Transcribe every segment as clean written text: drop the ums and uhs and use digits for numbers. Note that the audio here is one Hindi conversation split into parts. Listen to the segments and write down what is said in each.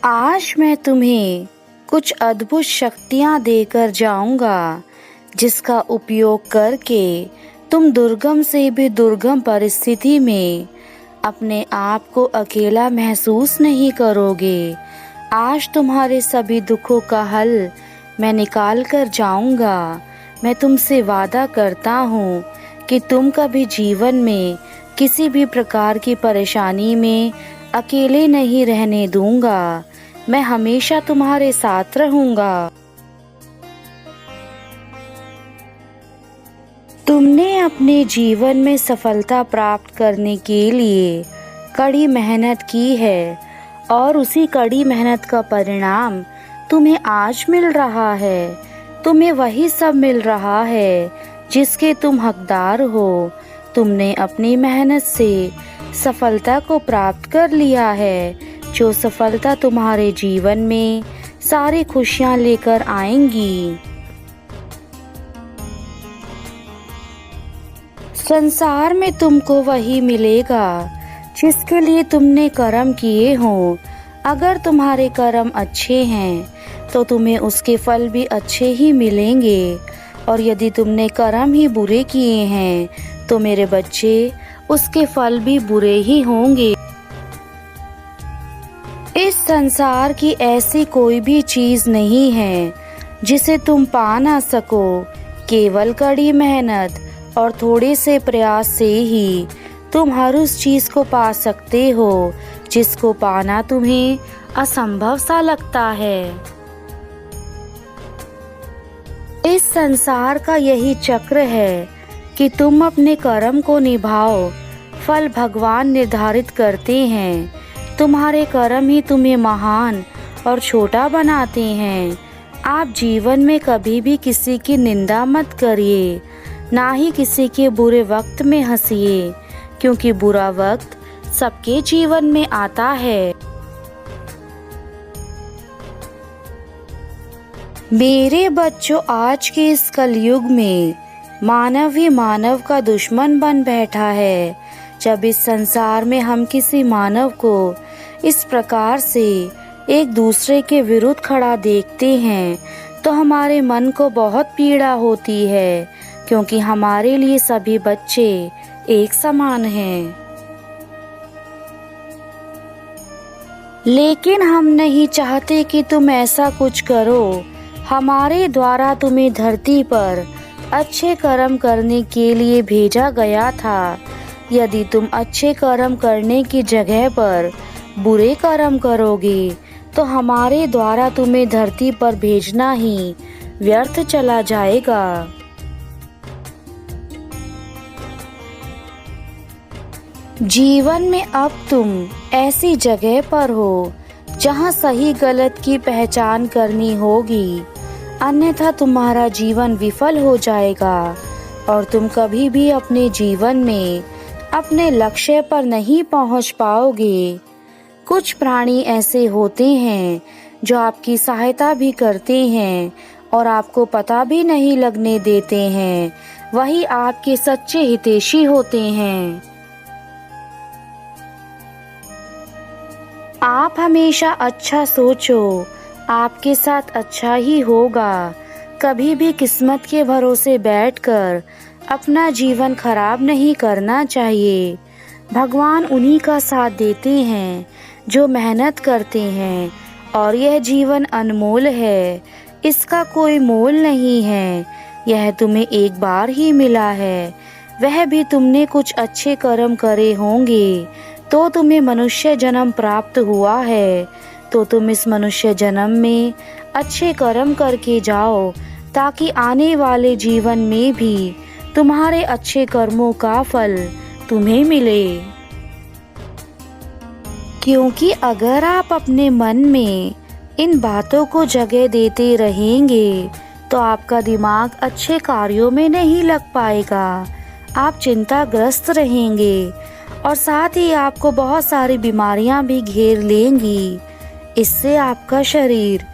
आज मैं तुम्हें कुछ अद्भुत शक्तियाँ देकर जाऊंगा जिसका उपयोग करके तुम दुर्गम से भी दुर्गम परिस्थिति में अपने आप को अकेला महसूस नहीं करोगे। आज तुम्हारे सभी दुखों का हल मैं निकाल कर जाऊंगा। मैं तुमसे वादा करता हूँ कि तुम कभी जीवन में किसी भी प्रकार की परेशानी में अकेले नहीं रहने दूंगा। मैं हमेशा तुम्हारे साथ रहूंगा। तुमने अपने जीवन में सफलता प्राप्त करने के लिए कड़ी मेहनत की है और उसी कड़ी मेहनत का परिणाम तुम्हें आज मिल रहा है। तुम्हें वही सब मिल रहा है जिसके तुम हकदार हो। तुमने अपनी मेहनत से सफलता को प्राप्त कर लिया है, जो सफलता तुम्हारे जीवन में सारी खुशियां लेकर आएंगी। संसार में तुमको वही मिलेगा जिसके लिए तुमने कर्म किए हों। अगर तुम्हारे कर्म अच्छे हैं तो तुम्हें उसके फल भी अच्छे ही मिलेंगे, और यदि तुमने कर्म ही बुरे किए हैं तो मेरे बच्चे उसके फल भी बुरे ही होंगे। इस संसार की ऐसी कोई भी चीज नहीं है जिसे तुम पा ना सको। केवल कड़ी मेहनत और थोड़े से प्रयास से ही तुम हर उस चीज को पा सकते हो जिसको पाना तुम्हें असंभव सा लगता है। इस संसार का यही चक्र है कि तुम अपने कर्म को निभाओ, फल भगवान निर्धारित करते हैं। तुम्हारे कर्म ही तुम्हें महान और छोटा बनाते हैं। आप जीवन में कभी भी किसी की निंदा मत करिए, ना ही किसी के बुरे वक्त में हंसिए, क्योंकि बुरा वक्त सबके जीवन में आता है। मेरे बच्चों, आज के इस कलयुग में मानव ही मानव का दुश्मन बन बैठा है। जब इस संसार में हम किसी मानव को इस प्रकार से एक दूसरे के विरुद्ध खड़ा देखते हैं तो हमारे मन को बहुत पीड़ा होती है, क्योंकि हमारे लिए सभी बच्चे एक समान हैं। लेकिन हम नहीं चाहते कि तुम ऐसा कुछ करो। हमारे द्वारा तुम्हें धरती पर अच्छे कर्म करने के लिए भेजा गया था। यदि तुम अच्छे कर्म करने की जगह पर बुरे कर्म करोगे तो हमारे द्वारा तुम्हें धरती पर भेजना ही व्यर्थ चला जाएगा। जीवन में अब तुम ऐसी जगह पर हो जहां सही गलत की पहचान करनी होगी, अन्यथा तुम्हारा जीवन विफल हो जाएगा और तुम कभी भी अपने जीवन में अपने लक्ष्य पर नहीं पहुंच पाओगे। कुछ प्राणी ऐसे होते हैं जो आपकी सहायता भी करते हैं और आपको पता भी नहीं लगने देते हैं। वही आपके सच्चे हितैषी होते हैं। आप हमेशा अच्छा सोचो, आपके साथ अच्छा ही होगा। कभी भी किस्मत के भरोसे बैठकर अपना जीवन खराब नहीं करना चाहिए। भगवान उन्हीं का साथ देते हैं जो मेहनत करते हैं, और यह जीवन अनमोल है, इसका कोई मोल नहीं है। यह तुम्हें एक बार ही मिला है, वह भी तुमने कुछ अच्छे कर्म करे होंगे तो तुम्हें मनुष्य जन्म प्राप्त हुआ है। तो तुम इस मनुष्य जन्म में अच्छे कर्म करके जाओ, ताकि आने वाले जीवन में भी तुम्हारे अच्छे कर्मों का फल तुम्हें मिले। क्योंकि अगर आप अपने मन में इन बातों को जगह देते रहेंगे तो आपका दिमाग अच्छे कार्यों में नहीं लग पाएगा। आप चिंताग्रस्त रहेंगे और साथ ही आपको बहुत सारी बीमारियां भी घेर लेंगी। इससे आपका शरीर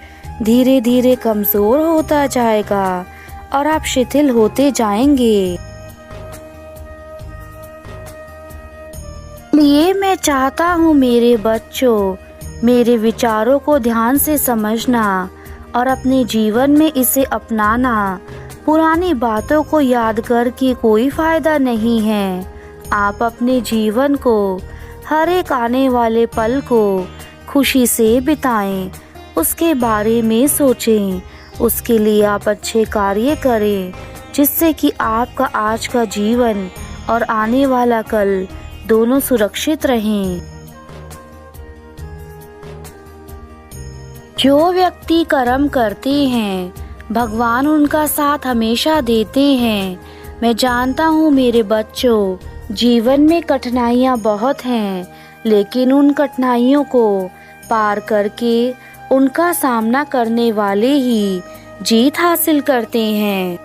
धीरे धीरे कमजोर होता जाएगा और आप शिथिल होते जाएंगे। इसलिए मैं चाहता हूँ मेरे बच्चों मेरे विचारों को ध्यान से समझना और अपने जीवन में इसे अपनाना। पुरानी बातों को याद करके कोई फायदा नहीं है। आप अपने जीवन को, हर एक आने वाले पल को खुशी से बिताएं, उसके बारे में सोचें, उसके लिए आप अच्छे कार्य करें, जिससे कि आपका आज का जीवन और आने वाला कल दोनों सुरक्षित रहें। जो व्यक्ति कर्म करते हैं, भगवान उनका साथ हमेशा देते हैं। मैं जानता हूँ मेरे बच्चों, जीवन में कठिनाइयाँ बहुत हैं, लेकिन उन कठिनाइयों को पार करके उनका सामना करने वाले ही जीत हासिल करते हैं।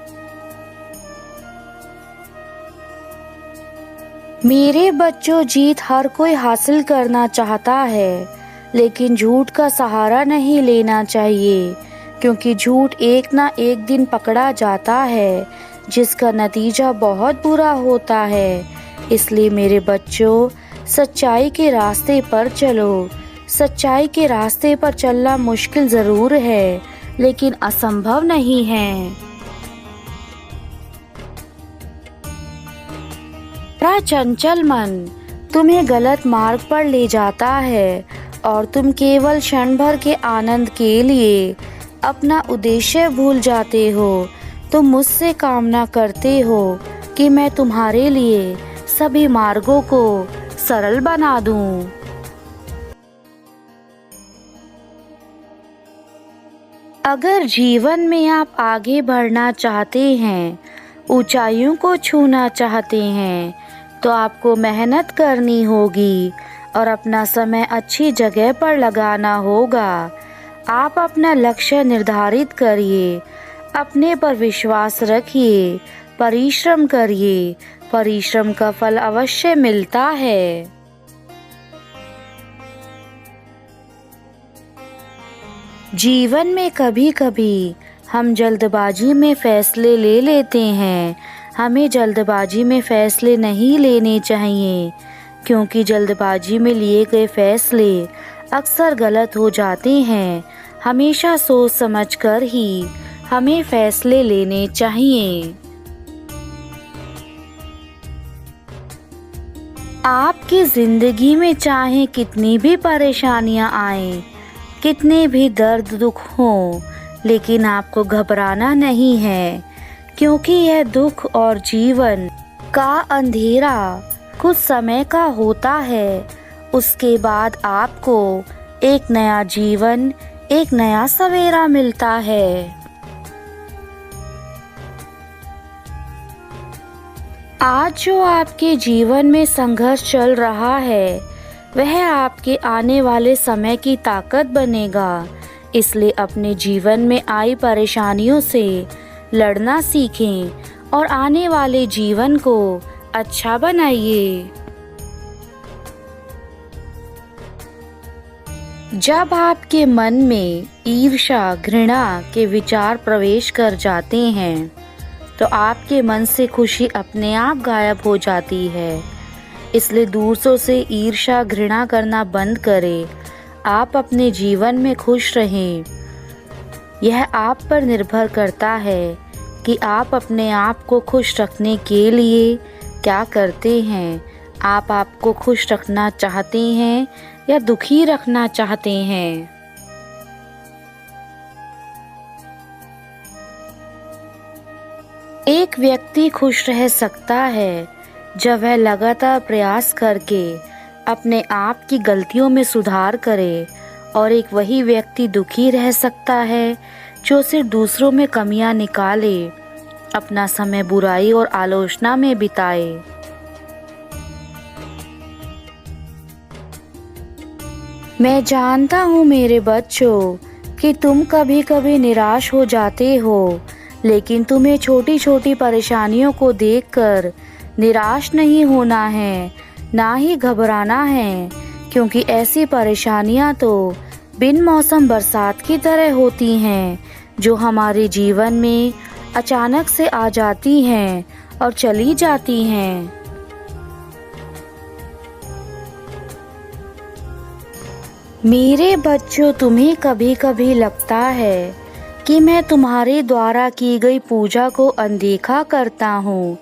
मेरे बच्चों, जीत हर कोई हासिल करना चाहता है, लेकिन झूठ का सहारा नहीं लेना चाहिए, क्योंकि झूठ एक ना एक दिन पकड़ा जाता है, जिसका नतीजा बहुत बुरा होता है। इसलिए मेरे बच्चों, सच्चाई के रास्ते पर चलो। सच्चाई के रास्ते पर चलना मुश्किल ज़रूर है, लेकिन असंभव नहीं है। मेरा चंचल मन तुम्हें गलत मार्ग पर ले जाता है और तुम केवल क्षण भर के आनंद के लिए अपना उद्देश्य भूल जाते हो। तुम मुझसे कामना करते हो कि मैं तुम्हारे लिए सभी मार्गों को सरल बना दूं। अगर जीवन में आप आगे बढ़ना चाहते हैं, ऊंचाइयों को छूना चाहते हैं, तो आपको मेहनत करनी होगी और अपना समय अच्छी जगह पर लगाना होगा। आप अपना लक्ष्य निर्धारित करिए, अपने पर विश्वास रखिए, परिश्रम करिए। परिश्रम का फल अवश्य मिलता है। जीवन में कभी कभी हम जल्दबाजी में फैसले ले लेते हैं। हमें जल्दबाजी में फैसले नहीं लेने चाहिए, क्योंकि जल्दबाजी में लिए गए फैसले अक्सर गलत हो जाते हैं। हमेशा सोच समझकर ही हमें फैसले लेने चाहिए। आपकी जिंदगी में चाहे कितनी भी परेशानियां आएं, कितने भी दर्द दुख हों, लेकिन आपको घबराना नहीं है, क्योंकि यह दुख और जीवन का अंधेरा कुछ समय का होता है। उसके बाद आपको एक नया जीवन, एक नया सवेरा मिलता है। आज जो आपके जीवन में संघर्ष चल रहा है, वह आपके आने वाले समय की ताकत बनेगा। इसलिए अपने जीवन में आई परेशानियों से लड़ना सीखें और आने वाले जीवन को अच्छा बनाइए। जब आपके मन में ईर्ष्या, घृणा के विचार प्रवेश कर जाते हैं, तो आपके मन से खुशी अपने आप गायब हो जाती है। इसलिए दूसरों से ईर्ष्या, घृणा करना बंद करें। आप अपने जीवन में खुश रहें। यह आप पर निर्भर करता है कि आप अपने आप को खुश रखने के लिए क्या करते हैं। आप आपको खुश रखना चाहते हैं या दुखी रखना चाहते हैं? एक व्यक्ति खुश रह सकता है जब वह लगातार प्रयास करके अपने आप की गलतियों में सुधार करे, और एक वही व्यक्ति दुखी रह सकता है जो सिर्फ दूसरों में कमियां निकाले, अपना समय बुराई और आलोचना में बिताए। मैं जानता हूँ मेरे बच्चों कि तुम कभी कभी निराश हो जाते हो, लेकिन तुम्हें छोटी छोटी परेशानियों को देखकर निराश नहीं होना है, ना ही घबराना है, क्योंकि ऐसी परेशानियां तो बिन मौसम बरसात की तरह होती हैं, जो हमारे जीवन में अचानक से आ जाती हैं और चली जाती हैं। मेरे बच्चों, तुम्हें कभी कभी लगता है कि मैं तुम्हारे द्वारा की गई पूजा को अनदेखा करता हूँ,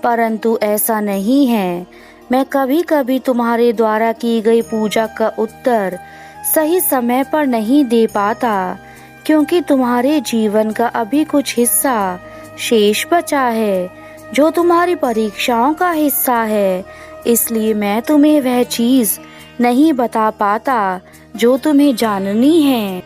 परंतु ऐसा नहीं है। मैं कभी कभी तुम्हारे द्वारा की गई पूजा का उत्तर सही समय पर नहीं दे पाता, क्योंकि तुम्हारे जीवन का अभी कुछ हिस्सा शेष बचा है जो तुम्हारी परीक्षाओं का हिस्सा है। इसलिए मैं तुम्हें वह चीज नहीं बता पाता जो तुम्हें जाननी है।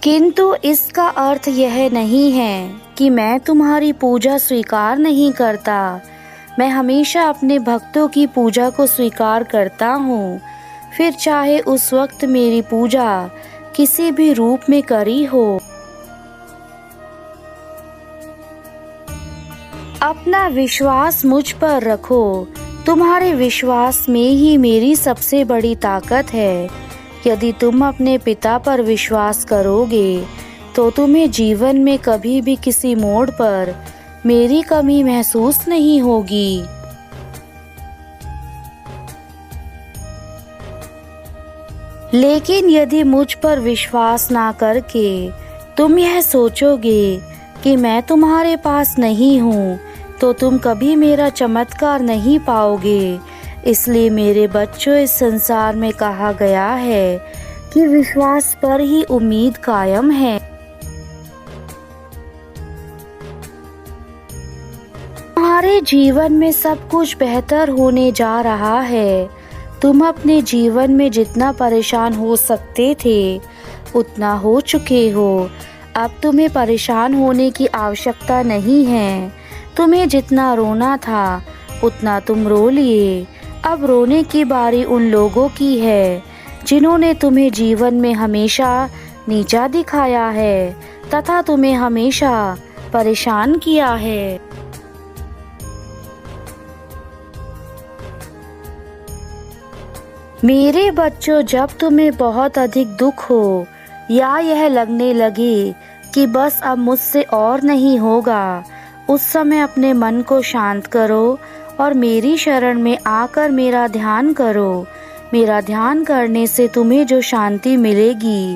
किंतु इसका अर्थ यह नहीं है कि मैं तुम्हारी पूजा स्वीकार नहीं करता। मैं हमेशा अपने भक्तों की पूजा को स्वीकार करता हूँ, फिर चाहे उस वक्त मेरी पूजा किसी भी रूप में करी हो। अपना विश्वास मुझ पर रखो। तुम्हारे विश्वास में ही मेरी सबसे बड़ी ताकत है। यदि तुम अपने पिता पर विश्वास करोगे तो तुम्हें जीवन में कभी भी किसी मोड़ पर मेरी कमी महसूस नहीं होगी। लेकिन यदि मुझ पर विश्वास ना करके तुम यह सोचोगे कि मैं तुम्हारे पास नहीं हूँ, तो तुम कभी मेरा चमत्कार नहीं पाओगे। इसलिए मेरे बच्चों, इस संसार में कहा गया है कि विश्वास पर ही उम्मीद कायम है। तुम्हारे जीवन में सब कुछ बेहतर होने जा रहा है। तुम अपने जीवन में जितना परेशान हो सकते थे उतना हो चुके हो। अब तुम्हें परेशान होने की आवश्यकता नहीं है। तुम्हें जितना रोना था उतना तुम रो लिए। अब रोने की बारी उन लोगों की है जिन्होंने तुम्हें जीवन में हमेशा नीचा दिखाया है तथा तुम्हें हमेशा परेशान किया है। मेरे बच्चों, जब तुम्हें बहुत अधिक दुख हो या यह लगने लगे कि बस अब मुझसे और नहीं होगा, उस समय अपने मन को शांत करो और मेरी शरण में आकर मेरा ध्यान करो। मेरा ध्यान करने से तुम्हें जो शांति मिलेगी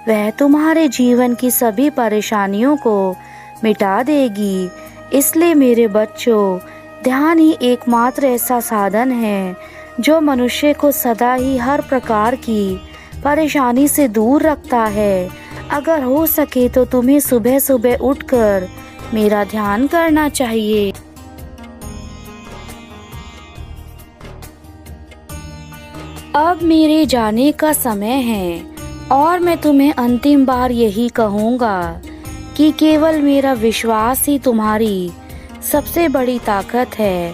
वह तुम्हारे जीवन की सभी परेशानियों को मिटा देगी। इसलिए मेरे बच्चों, ध्यान ही एकमात्र ऐसा साधन है जो मनुष्य को सदा ही हर प्रकार की परेशानी से दूर रखता है। अगर हो सके तो तुम्हें सुबह सुबह उठकर मेरा ध्यान करना चाहिए। अब मेरे जाने का समय है और मैं तुम्हें अंतिम बार यही कहूँगा कि केवल मेरा विश्वास ही तुम्हारी सबसे बड़ी ताकत है,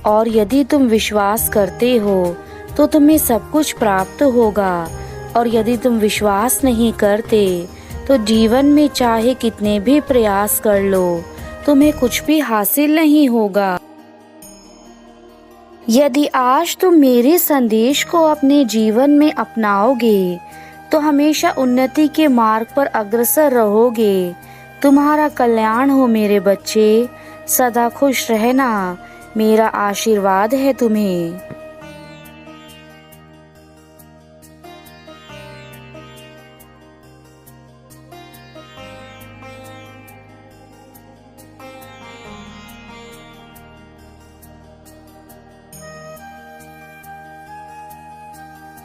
और यदि तुम विश्वास करते हो तो तुम्हें सब कुछ प्राप्त होगा, और यदि तुम विश्वास नहीं करते तो जीवन में चाहे कितने भी प्रयास कर लो तुम्हें कुछ भी हासिल नहीं होगा। यदि आज तुम मेरे संदेश को अपने जीवन में अपनाओगे तो हमेशा उन्नति के मार्ग पर अग्रसर रहोगे। तुम्हारा कल्याण हो मेरे बच्चे। सदा खुश रहना मेरा आशीर्वाद है तुम्हें।